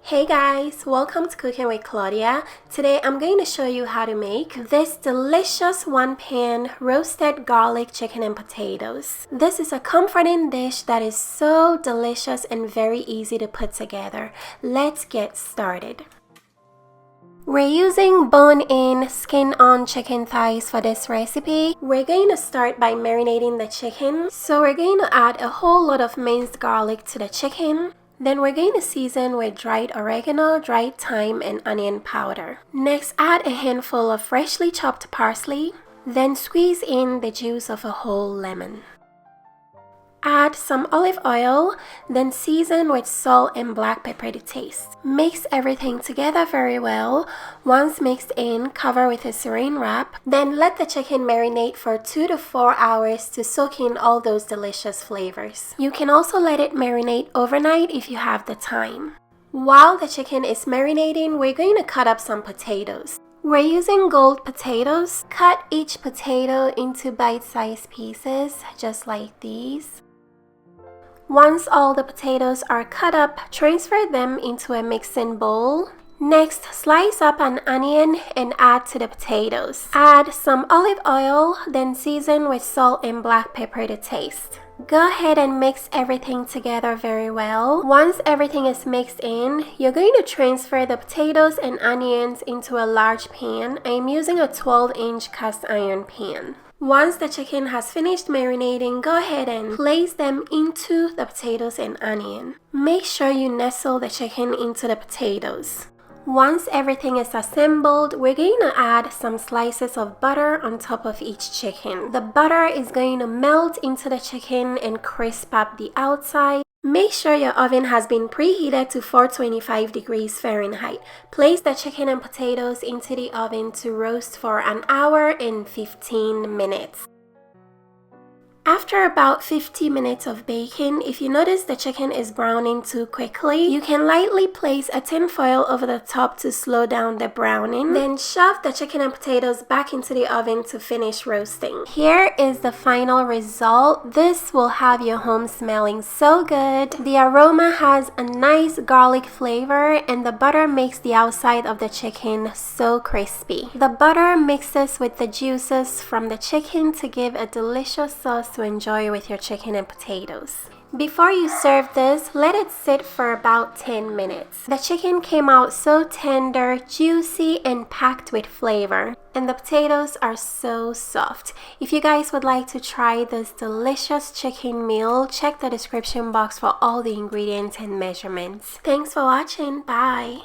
Hey guys, welcome to Cooking with Claudia. Today I'm going to show you how to make this delicious one-pan roasted garlic chicken and potatoes. This is a comforting dish that is so delicious and very easy to put together. Let's get started. We're using bone-in, skin-on chicken thighs for this recipe. We're going to start by marinating the chicken. So we're going to add a whole lot of minced garlic to the chicken. Then we're going to season with dried oregano, dried thyme, and onion powder. Next, add a handful of freshly chopped parsley. Then squeeze in the juice of a whole lemon. Add some olive oil, then season with salt and black pepper to taste. Mix everything together very well. Once mixed in, cover with a saran wrap. Then let the chicken marinate for 2 to 4 hours to soak in all those delicious flavors. You can also let it marinate overnight if you have the time. While the chicken is marinating, we're going to cut up some potatoes. We're using gold potatoes. Cut each potato into bite-sized pieces, just like these. Once all the potatoes are cut up, transfer them into a mixing bowl. Next, slice up an onion and add to the potatoes. Add some olive oil, then season with salt and black pepper to taste. Go ahead and mix everything together very well. Once everything is mixed in, you're going to transfer the potatoes and onions into a large pan. I'm using a 12-inch cast iron pan. Once the chicken has finished marinating, go ahead and place them into the potatoes and onion. Make sure you nestle the chicken into the potatoes. Once everything is assembled, we're going to add some slices of butter on top of each chicken. The butter is going to melt into the chicken and crisp up the outside. Make sure your oven has been preheated to 425 degrees Fahrenheit. Place the chicken and potatoes into the oven to roast for an hour and 15 minutes. After about 50 minutes of baking, if you notice the chicken is browning too quickly, you can lightly place a tin foil over the top to slow down the browning. Then shove the chicken and potatoes back into the oven to finish roasting. Here is the final result. This will have your home smelling so good. The aroma has a nice garlic flavor and the butter makes the outside of the chicken so crispy. The butter mixes with the juices from the chicken to give a delicious sauce to enjoy with your chicken and potatoes. Before you serve this, let it sit for about 10 minutes. The chicken came out so tender, juicy, and packed with flavor. And the potatoes are so soft. If you guys would like to try this delicious chicken meal, check the description box for all the ingredients and measurements. Thanks for watching. Bye!